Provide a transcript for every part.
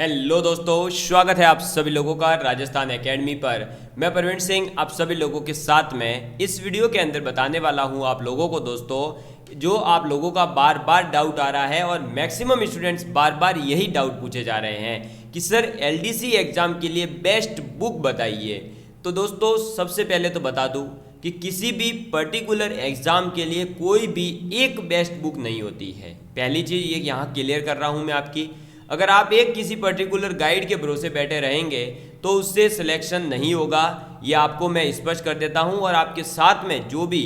Hello दोस्तों, स्वागत है आप सभी लोगों का राजस्थान एकेडमी पर। मैं प्रवीण सिंह आप सभी लोगों के साथ में इस वीडियो के अंदर बताने वाला हूं आप लोगों को दोस्तों, जो आप लोगों का बार बार डाउट आ रहा है और मैक्सिमम स्टूडेंट्स बार बार यही डाउट पूछे जा रहे हैं कि सर एलडीसी एग्ज़ाम के लिए बेस्ट बुक बताइए। तो दोस्तों सबसे पहले तो बता दूँ कि किसी भी पर्टिकुलर एग्ज़ाम के लिए कोई भी एक बेस्ट बुक नहीं होती है। पहली चीज़ ये यहाँ क्लियर कर रहा हूँ मैं आपकी। अगर आप एक किसी पर्टिकुलर गाइड के भरोसे बैठे रहेंगे तो उससे सिलेक्शन नहीं होगा, ये आपको मैं स्पष्ट कर देता हूँ। और आपके साथ में जो भी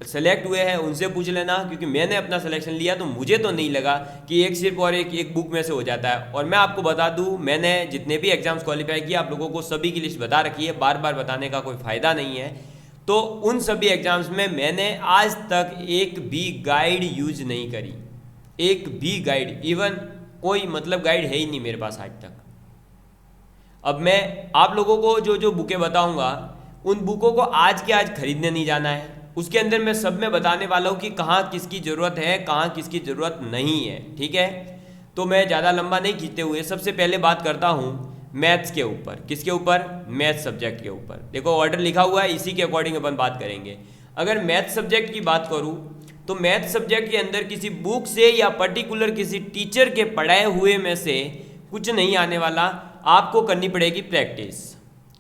सेलेक्ट हुए हैं उनसे पूछ लेना, क्योंकि मैंने अपना सिलेक्शन लिया तो मुझे तो नहीं लगा कि एक सिर्फ और एक बुक में से हो जाता है। और मैं आपको बता दूं, मैंने जितने भी एग्जाम्स क्वालिफाई किए आप लोगों को सभी की लिस्ट बता रखी है, बार बार बताने का कोई फ़ायदा नहीं है। तो उन सभी एग्जाम्स में मैंने आज तक एक भी गाइड यूज नहीं करी, एक भी गाइड, इवन कोई मतलब गाइड है ही नहीं मेरे पास आज तक। अब मैं आप लोगों को जो जो बुकें बताऊंगा उन बुकों को आज के आज खरीदने नहीं जाना है। उसके अंदर मैं सब में बताने वाला हूँ कि कहाँ किसकी ज़रूरत है, कहाँ किसकी ज़रूरत नहीं है, ठीक है। तो मैं ज़्यादा लंबा नहीं खींचते हुए सबसे पहले बात करता हूँ मैथ्स के ऊपर। किसके ऊपर? मैथ्स सब्जेक्ट के ऊपर। देखो ऑर्डर लिखा हुआ है, इसी के अकॉर्डिंग अपन बात करेंगे। अगर मैथ्स सब्जेक्ट की बात करूँ तो मैथ सब्जेक्ट के अंदर किसी बुक से या पर्टिकुलर किसी टीचर के पढ़ाए हुए में से कुछ नहीं आने वाला, आपको करनी पड़ेगी प्रैक्टिस।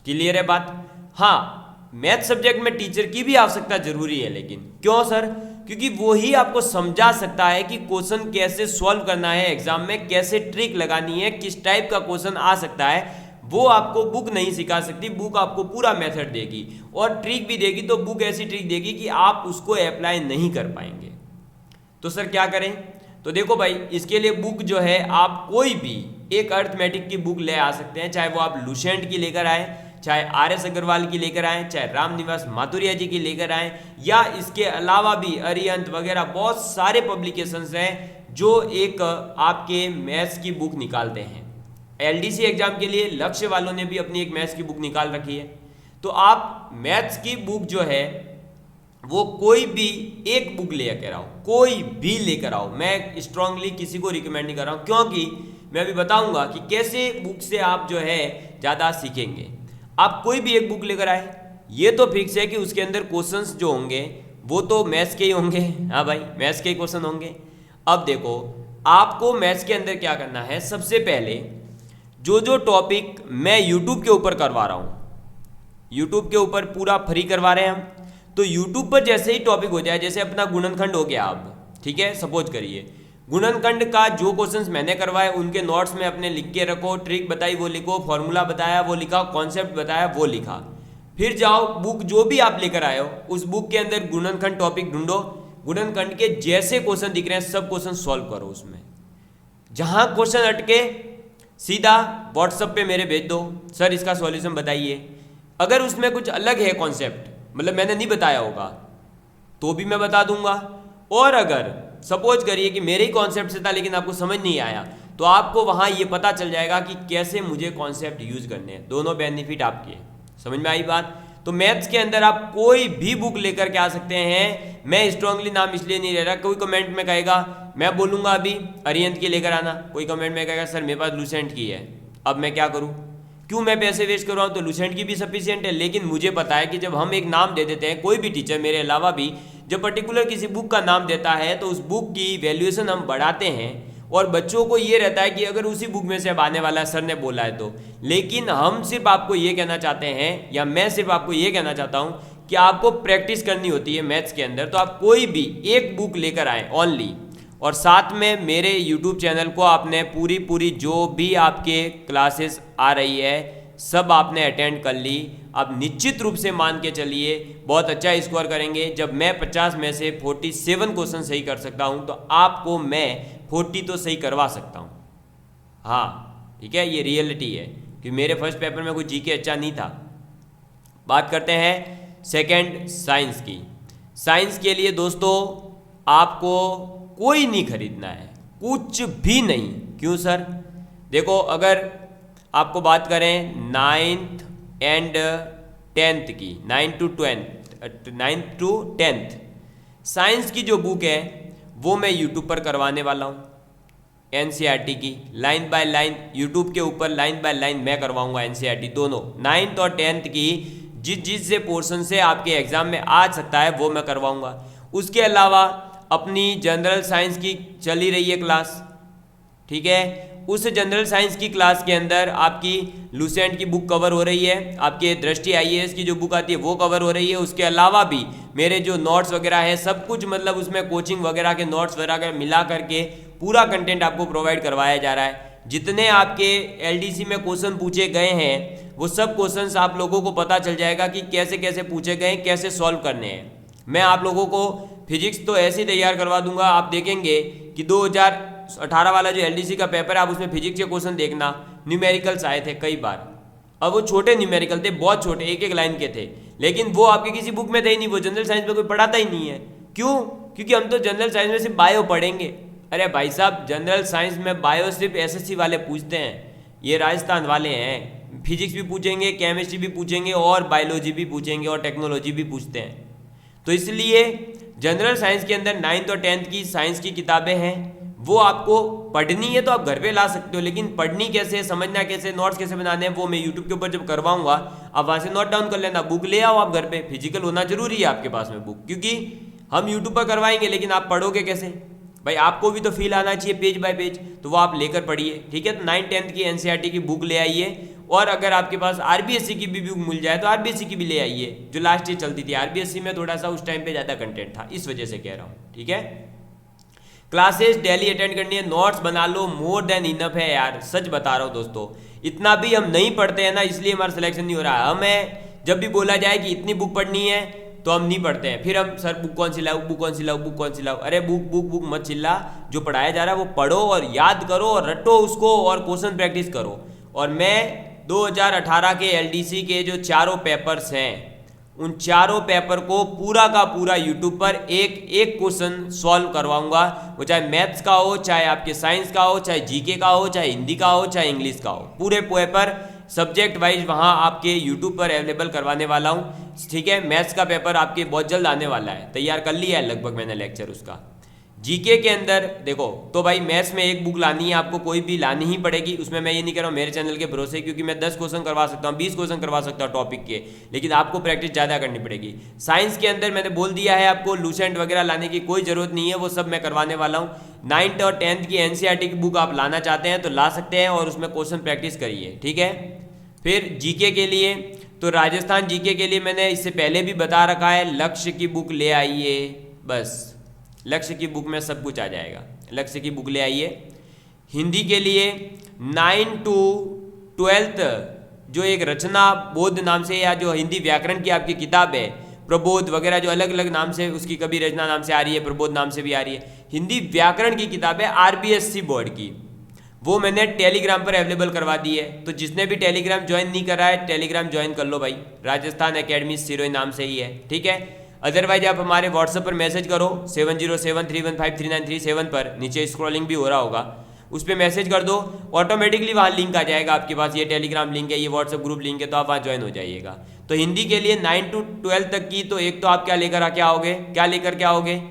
क्लियर है बात? हाँ, मैथ सब्जेक्ट में टीचर की भी आवश्यकता जरूरी है, लेकिन क्यों सर? क्योंकि वो ही आपको समझा सकता है कि क्वेश्चन कैसे सॉल्व करना है, एग्जाम में कैसे ट्रिक लगानी है, किस टाइप का क्वेश्चन आ सकता है। वो आपको बुक नहीं सिखा सकती, बुक आपको पूरा मेथड देगी और ट्रिक भी देगी, तो बुक ऐसी ट्रिक देगी कि आप उसको अप्लाई नहीं कर पाएंगे। तो सर क्या करें? तो देखो भाई, इसके लिए बुक जो है आप कोई भी एक अर्थमेटिक की बुक ले आ सकते हैं, चाहे वो आप लुसेंट की लेकर आए, चाहे RS अग्रवाल की लेकर आए, चाहे रामनिवास माथुरिया जी की लेकर आए, या इसके अलावा भी अरिहंत वगैरह बहुत सारे पब्लिकेशंस हैं जो एक आपके मैथ्स की बुक निकालते हैं। LDC एग्जाम के लिए लक्ष्य वालों ने भी अपनी एक मैथ्स की बुक निकाल रखी है। तो आप मैथ्स की बुक जो है वो कोई भी एक बुक लेकर आओ, कोई भी लेकर आओ। मैं स्ट्रांगली किसी को रिकमेंड नहीं कर रहा हूँ, क्योंकि मैं अभी बताऊंगा कि कैसे बुक से आप जो है ज़्यादा सीखेंगे। आप कोई भी एक बुक लेकर आए, ये तो फिक्स है कि उसके अंदर क्वेश्चंस जो होंगे वो तो मैथ्स के ही होंगे। हाँ भाई, मैथ्स के ही क्वेश्चन होंगे। अब देखो, आपको मैथ्स के अंदर क्या करना है, सबसे पहले जो जो टॉपिक मैं YouTube के ऊपर करवा रहा हूँ, YouTube के ऊपर पूरा फ्री करवा रहे हैं हम, तो YouTube पर जैसे ही टॉपिक हो जाए, जैसे अपना गुणनखंड हो गया अब, ठीक है, सपोज करिए गुणनखंड का जो क्वेश्चंस मैंने करवाए उनके नोट्स में अपने लिख के रखो, ट्रिक बताई वो लिखो, फॉर्मूला बताया वो लिखा, कॉन्सेप्ट बताया वो लिखा। फिर जाओ बुक जो भी आप लेकर आए हो उस बुक के अंदर गुणनखंड टॉपिक ढूंढो, गुणनखंड के जैसे क्वेश्चन दिख रहे हैं सब क्वेश्चन सॉल्व करो। उसमें जहां क्वेश्चन अटके सीधा व्हाट्सएप पे मेरे भेज दो, सर इसका सॉल्यूशन बताइए। अगर उसमें कुछ अलग है कॉन्सेप्ट, मतलब मैंने नहीं बताया होगा, तो भी मैं बता दूंगा। और अगर सपोज करिए कि मेरे ही कॉन्सेप्ट से था लेकिन आपको समझ नहीं आया, तो आपको वहां ये पता चल जाएगा कि कैसे मुझे कॉन्सेप्ट यूज करने हैं। दोनों बेनिफिट आपके, समझ में आई बात? तो मैथ्स के अंदर आप कोई भी बुक लेकर के आ सकते हैं। मैं स्ट्रांगली नाम इसलिए नहीं ले रहा, कोई कमेंट में कहेगा, मैं बोलूंगा अभी अरिहंत की लेकर आना, कोई कमेंट में कहेगा सर मेरे पास लुसेंट की है, अब मैं क्या करूं? क्यों मैं पैसे वेस्ट कर रहा हूं? तो लुसेंट की भी सफिशिएंट है। लेकिन मुझे पता है कि जब हम एक नाम दे देते हैं, कोई भी टीचर मेरे अलावा भी जब पर्टिकुलर किसी बुक का नाम देता है तो उस बुक की वैल्यूएशन हम बढ़ाते हैं, और बच्चों को ये रहता है कि अगर उसी बुक में से अब आने वाला है, सर ने बोला है तो। लेकिन हम सिर्फ आपको ये कहना चाहते हैं, या मैं सिर्फ आपको ये कहना चाहता हूँ कि आपको प्रैक्टिस करनी होती है मैथ्स के अंदर। तो आप कोई भी एक बुक लेकर आए ओनली, और साथ में मेरे YouTube चैनल को आपने पूरी जो भी आपके क्लासेस आ रही है सब आपने अटेंड कर ली। आप निश्चित रूप से मान के चलिए बहुत अच्छा स्कोर करेंगे। जब मैं 50 में से 47 क्वेश्चन सही कर सकता हूं, तो आपको मैं 40 तो सही करवा सकता हूं। हाँ ठीक है, ये रियलिटी है कि मेरे फर्स्ट पेपर में कोई जीके अच्छा नहीं था। बात करते हैं सेकंड साइंस की। साइंस के लिए दोस्तों आपको कोई नहीं खरीदना है, कुछ भी नहीं। क्यों सर? देखो, अगर आपको बात करें 9th एंड 10th की, 9th to 10th साइंस की जो बुक है वो मैं YouTube पर करवाने वाला हूँ। एनसीईआरटी की लाइन बाय लाइन, यूट्यूब के ऊपर लाइन बाय लाइन मैं करवाऊंगा एनसीईआरटी दोनों 9th और 10th की, जिस से पोर्शन से आपके एग्जाम में आ सकता है वो मैं करवाऊंगा। उसके अलावा अपनी जनरल साइंस की चली रही है क्लास, ठीक है, उस जनरल साइंस की क्लास के अंदर आपकी लुसेंट की बुक कवर हो रही है, आपके दृष्टि आईएएस की जो बुक आती है वो कवर हो रही है। उसके अलावा भी मेरे जो नोट्स वगैरह है सब कुछ, मतलब उसमें कोचिंग वगैरह के नोट्स वगैरह मिला करके पूरा कंटेंट आपको प्रोवाइड करवाया जा रहा है। जितने आपके एलडीसी में क्वेश्चन पूछे गए हैं वो सब क्वेश्चंस आप लोगों को पता चल जाएगा कि कैसे कैसे पूछे गए, कैसे सॉल्व करने हैं। मैं आप लोगों को फिजिक्स तो ऐसे ही तैयार करवा दूंगा, आप देखेंगे कि 2018 वाला जो एलडीसी का पेपर है आप उसमें फिजिक्स के क्वेश्चन देखना, न्यूमेरिकल्स आए थे कई बार। अब वो छोटे न्यूमेरिकल थे, बहुत छोटे, एक एक लाइन के थे, लेकिन वो आपके किसी बुक में थे ही नहीं, वो जनरल साइंस में कोई पढ़ाता ही नहीं है। क्यों? क्योंकि हम तो जनरल साइंस में सिर्फ बायो पढ़ेंगे। अरे भाई साहब, जनरल साइंस में बायो सिर्फ एसएससी वाले पूछते हैं, ये राजस्थान वाले हैं। फिजिक्स भी पूछेंगे, केमिस्ट्री भी पूछेंगे और बायोलॉजी भी पूछेंगे और टेक्नोलॉजी भी पूछते हैं। तो इसलिए जनरल साइंस के अंदर 9th और 10th की साइंस की किताबें हैं, वो आपको पढ़नी है तो आप घर पे ला सकते हो, लेकिन पढ़नी कैसे, समझना कैसे, नोट्स कैसे बनाने हैं वो मैं यूट्यूब के ऊपर जब करवाऊंगा आप वहाँ से नोट डाउन कर लेना। बुक ले आओ आप घर पे, फिजिकल होना जरूरी है आपके पास में बुक, क्योंकि हम यूट्यूब पर करवाएंगे लेकिन आप पढ़ोगे कैसे भाई, आपको भी तो फील आना चाहिए पेज बाय पेज, तो वो आप लेकर पढ़िए, ठीक है। तो 9th 10th की एनसीईआरटी की बुक ले आइए, और अगर आपके पास आरबीएससी की भी बुक मिल जाए तो आरबीएससी की भी ले आइए, जो लास्ट ईयर चलती थी। आरबीएससी में थोड़ा सा उस टाइम पे ज़्यादा कंटेंट था, इस वजह से कह रहा हूँ, ठीक है। क्लासेस डेली अटेंड करनी है, नोट्स बना लो, मोर देन इनफ है यार, सच बता रहा हूँ दोस्तों। इतना भी हम नहीं पढ़ते हैं ना, इसलिए हमारा सिलेक्शन नहीं हो रहा। हमें जब भी बोला जाए कि इतनी बुक पढ़नी है तो हम नहीं पढ़ते हैं, फिर हम सर बुक कौन सी लाओ, बुक कौन सी लाओ, बुक कौन सी लाओ। अरे बुक बुक बुक मत चिल्ला, जो पढ़ाया जा रहा है वो पढ़ो और याद करो और रटो उसको और क्वेश्चन प्रैक्टिस करो। और मैं 2018 के एलडीसी के जो चारों पेपर्स हैं उन चारों पेपर को पूरा का पूरा यूट्यूब पर एक एक क्वेश्चन सॉल्व करवाऊंगा, वो चाहे मैथ्स का हो, चाहे आपके साइंस का हो, चाहे जीके का हो, चाहे हिंदी का हो, चाहे इंग्लिश का हो, पूरे पेपर सब्जेक्ट वाइज वहाँ आपके यूट्यूब पर अवेलेबल करवाने वाला हूँ, ठीक है। मैथ्स का पेपर आपके बहुत जल्द आने वाला है, तैयार कर लिया है लगभग मैंने लेक्चर उसका। जीके के अंदर देखो तो भाई मैथ्स में एक बुक लानी है आपको, कोई भी लानी ही पड़ेगी, उसमें मैं ये नहीं कह रहा हूँ मेरे चैनल के भरोसे, क्योंकि मैं 10 क्वेश्चन करवा सकता हूँ, 20 क्वेश्चन करवा सकता हूँ टॉपिक के, लेकिन आपको प्रैक्टिस ज़्यादा करनी पड़ेगी। साइंस के अंदर मैंने बोल दिया है आपको लूसेंट वगैरह लाने की कोई ज़रूरत नहीं है, वो सब मैं करवाने वाला हूँ। 9th और 10th की एनसीईआरटी की बुक आप लाना चाहते हैं तो ला सकते हैं और उसमें क्वेश्चन प्रैक्टिस करिए, ठीक है। फिर जीके के लिए तो राजस्थान जीके के लिए मैंने इससे पहले भी बता रखा है, लक्ष्य की बुक ले आइए, बस लक्ष्य की बुक में सब कुछ आ जाएगा, लक्ष्य की बुक ले आइए। हिंदी के लिए 9 to 12th जो एक रचना बोध नाम से, या जो हिंदी व्याकरण की आपकी किताब है प्रबोध वगैरह, जो अलग अलग नाम से उसकी, कभी रचना नाम से आ रही है, प्रबोध नाम से भी आ रही है, हिंदी व्याकरण की किताब है आरबीएससी बोर्ड की, वो मैंने टेलीग्राम पर अवेलेबल करवा दी है। तो जिसने भी टेलीग्राम ज्वाइन नहीं करा है टेलीग्राम ज्वाइन कर लो भाई, राजस्थान एकेडमी सिरोही नाम से ही है, ठीक है। अदरवाइज आप हमारे व्हाट्सएप पर मैसेज करो 7073153937 पर, नीचे स्क्रॉलिंग भी हो रहा होगा, उस पर मैसेज कर दो, ऑटोमेटिकली वहाँ लिंक आ जाएगा आपके पास, ये टेलीग्राम लिंक है, ये व्हाट्सएप ग्रुप लिंक है, तो आप वहाँ ज्वाइन हो जाइएगा। तो हिंदी के लिए 9 to 12 तक की तो एक तो आप क्या लेकर क्या आओगे,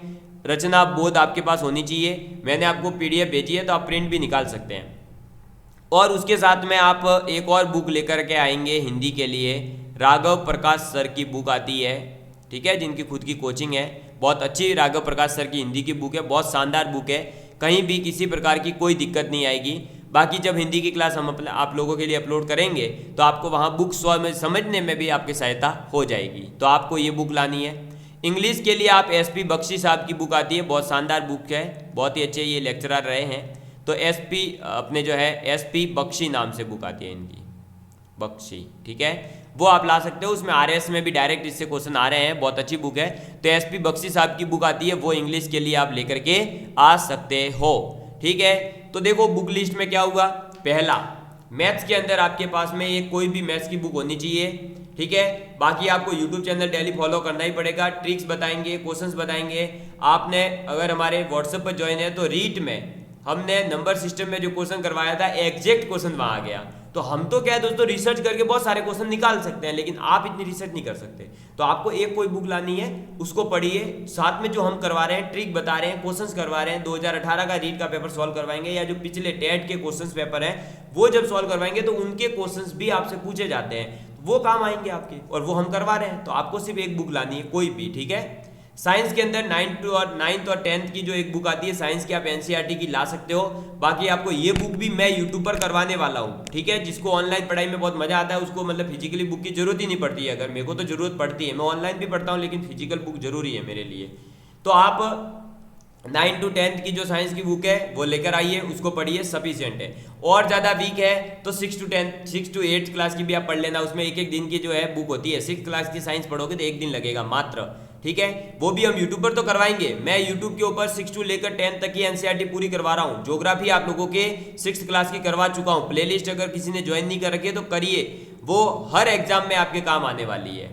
रचना बोध आपके पास होनी चाहिए, मैंने आपको पीडीएफ भेजी है तो आप प्रिंट भी निकाल सकते हैं। और उसके साथ में आप एक और बुक लेकर के आएंगे हिंदी के लिए, राघव प्रकाश सर की बुक आती है, ठीक है, जिनकी खुद की कोचिंग है, बहुत अच्छी राघव प्रकाश सर की हिंदी की बुक है, बहुत शानदार बुक है, कहीं भी किसी प्रकार की कोई दिक्कत नहीं आएगी। बाकी जब हिंदी की क्लास हम आप लोगों के लिए अपलोड करेंगे तो आपको वहाँ बुक समझने में भी आपकी सहायता हो जाएगी, तो आपको ये बुक लानी है। इंग्लिश के लिए आप एसपी बख्शी साहब की बुक आती है, बहुत शानदार बुक है, बहुत ही अच्छे ये लेक्चरर रहे हैं, तो एसपी अपने जो है एसपी बख्शी नाम से बुक आती है इनकी, बख्शी, ठीक है, वो आप ला सकते हो। उसमें आरएस में भी डायरेक्ट इससे क्वेश्चन आ रहे हैं, बहुत अच्छी बुक है। तो एसपी बख्शी साहब की बुक आती है, वो इंग्लिश के लिए आप लेकर के आ सकते हो, ठीक है। तो देखो बुक लिस्ट में क्या हुआ, पहला मैथ्स के अंदर आपके पास में ये कोई भी मैथ्स की बुक होनी चाहिए, ठीक है। बाकी आपको यूट्यूब चैनल डेली फॉलो करना ही पड़ेगा, ट्रिक्स बताएंगे, क्वेश्चंस बताएंगे। आपने अगर हमारे व्हाट्सएप पर ज्वाइन है तो रीट में हमने नंबर सिस्टम में जो क्वेश्चन करवाया था एग्जैक्ट क्वेश्चन वहाँ आ गया, तो हम तो क्या है दोस्तों, रिसर्च करके बहुत सारे क्वेश्चन निकाल सकते हैं, लेकिन आप इतनी रिसर्च नहीं कर सकते। तो आपको एक कोई बुक लानी है, उसको पढ़िए, साथ में जो हम करवा रहे हैं, ट्रिक बता रहे हैं, क्वेश्चंस करवा रहे हैं, 2018 का रीट का पेपर सॉल्व करवाएंगे, या जो पिछले टेट के क्वेश्चंस पेपर हैं वो जब सॉल्व करवाएंगे तो उनके क्वेश्चंस भी आपसे पूछे जाते हैं, वो काम आएंगे आपके, और वो हम करवा रहे हैं। तो आपको सिर्फ एक बुक लानी है, कोई भी, ठीक है। साइंस के अंदर 9th और 10th की जो एक बुक आती है साइंस की, आप एनसीईआरटी की ला सकते हो। बाकी आपको ये बुक भी मैं यूट्यूब पर करवाने वाला हूँ, ठीक है। जिसको ऑनलाइन पढ़ाई में बहुत मजा आता है उसको मतलब फिजिकली बुक की जरूरत ही नहीं पड़ती है। अगर मेरे को तो जरूरत पड़ती है, मैं ऑनलाइन भी पढ़ता हूँ, लेकिन फिजिकल बुक जरूरी है मेरे लिए। तो आप 9 to 10th की जो साइंस की बुक है वो लेकर आइए, उसको पढ़िए, सफिशिएंट है। और ज़्यादा वीक है तो 6 to 8th क्लास की भी आप पढ़ लेना, उसमें एक एक दिन की जो है बुक होती है। 6th क्लास की साइंस पढ़ोगे तो एक दिन लगेगा मात्र, ठीक है। वो भी हम यूट्यूब पर तो करवाएंगे, मैं यूट्यूब के ऊपर 6 to लेकर 10 तक की एनसीईआरटी पूरी करवा रहा हूँ। ज्योग्राफी आप लोगों के 6th क्लास की करवा चुका हूँ, प्लेलिस्ट अगर किसी ने ज्वाइन नहीं कर रखी है तो करिए, वो हर एग्जाम में आपके काम आने वाली है।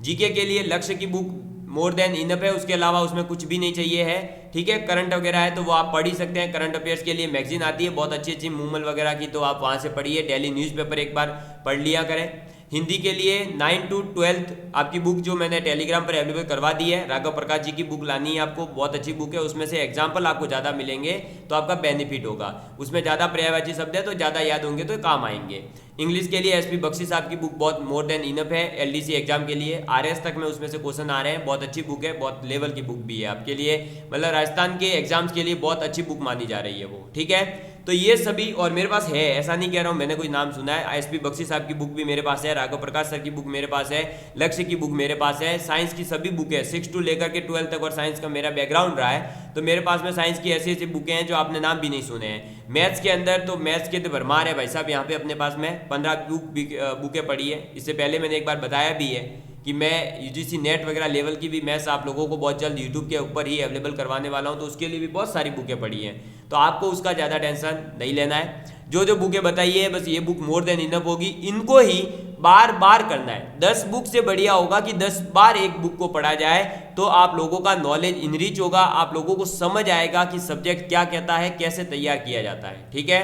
जीके के लिए लक्ष्य की बुक मोर देन इनफ है, उसके अलावा उसमें कुछ भी नहीं चाहिए है, ठीक है। करंट वगैरह है तो वो आप पढ़ ही सकते हैं। करंट अफेयर्स के लिए मैगजीन आती है बहुत अच्छी अच्छी, मूमल वगैरह की, तो आप वहाँ से पढ़िए। डेली न्यूज़पेपर एक बार पढ़ लिया करें। हिंदी के लिए 9 to 12th आपकी बुक जो मैंने टेलीग्राम पर अवेलेबल करवा दी है, राघव प्रकाश जी की बुक लानी है आपको, बहुत अच्छी बुक है। उसमें से एग्जाम्पल आपको ज़्यादा मिलेंगे तो आपका बेनिफिट होगा, उसमें ज़्यादा पर्यायवाची शब्द है तो ज़्यादा याद होंगे तो काम आएंगे। इंग्लिश के लिए एसपी बख्शी साहब की बुक बहुत मोर देन इनफ है एलडीसी एग्जाम के लिए, आरएस तक में उसमें से क्वेश्चन आ रहे हैं, बहुत अच्छी बुक है, बहुत लेवल की बुक भी है आपके लिए, मतलब राजस्थान के एग्जाम्स के लिए बहुत अच्छी बुक मानी जा रही है वो, ठीक है। तो ये सभी, और मेरे पास है, ऐसा नहीं कह रहा हूँ मैंने कोई नाम सुना है, एसपी बख्शी साहब की बुक भी मेरे पास है, राघव प्रकाश सर की बुक मेरे पास है, लक्ष्य की बुक मेरे पास है, साइंस की सभी बुक है 6 to लेकर के 12 तक, और साइंस का मेरा बैकग्राउंड रहा है तो मेरे पास में साइंस की ऐसी ऐसी बुकें हैं जो आपने नाम भी नहीं सुने हैं। मैथ्स के अंदर तो मैथ्स के तो भरमार है भाई साहब, यहाँ पे अपने पास में 15 बुकें पढ़ी है। इससे पहले मैंने एक बार बताया भी है कि मैं यूजीसी नेट वगैरह लेवल की भी मैथ्स आप लोगों को बहुत जल्द यूट्यूब के ऊपर ही अवेलेबल करवाने वाला हूँ, तो उसके लिए भी बहुत सारी बुकें पढ़ी हैं, तो आपको उसका ज़्यादा टेंशन नहीं लेना है। जो जो बुकें बताइए है बस ये बुक मोर देन इनफ होगी, इनको ही बार बार करना है। 10 बुक से बढ़िया होगा कि 10 बार एक बुक को पढ़ा जाए, तो आप लोगों का नॉलेज इनरिच होगा, आप लोगों को समझ आएगा कि सब्जेक्ट क्या कहता है, कैसे तैयार किया जाता है, ठीक है।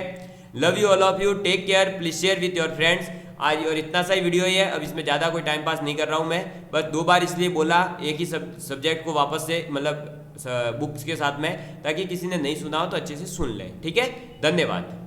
Love you all of you, take care, please share with your friends. आज और इतना सा ही वीडियो है, अब इसमें ज़्यादा कोई टाइम पास नहीं कर रहा हूँ मैं, बस 2 बार इसलिए बोला एक ही सब्जेक्ट को वापस से, मतलब बुक्स के साथ में, ताकि किसी ने नहीं सुना हो तो अच्छे से सुन ले, ठीक है। धन्यवाद।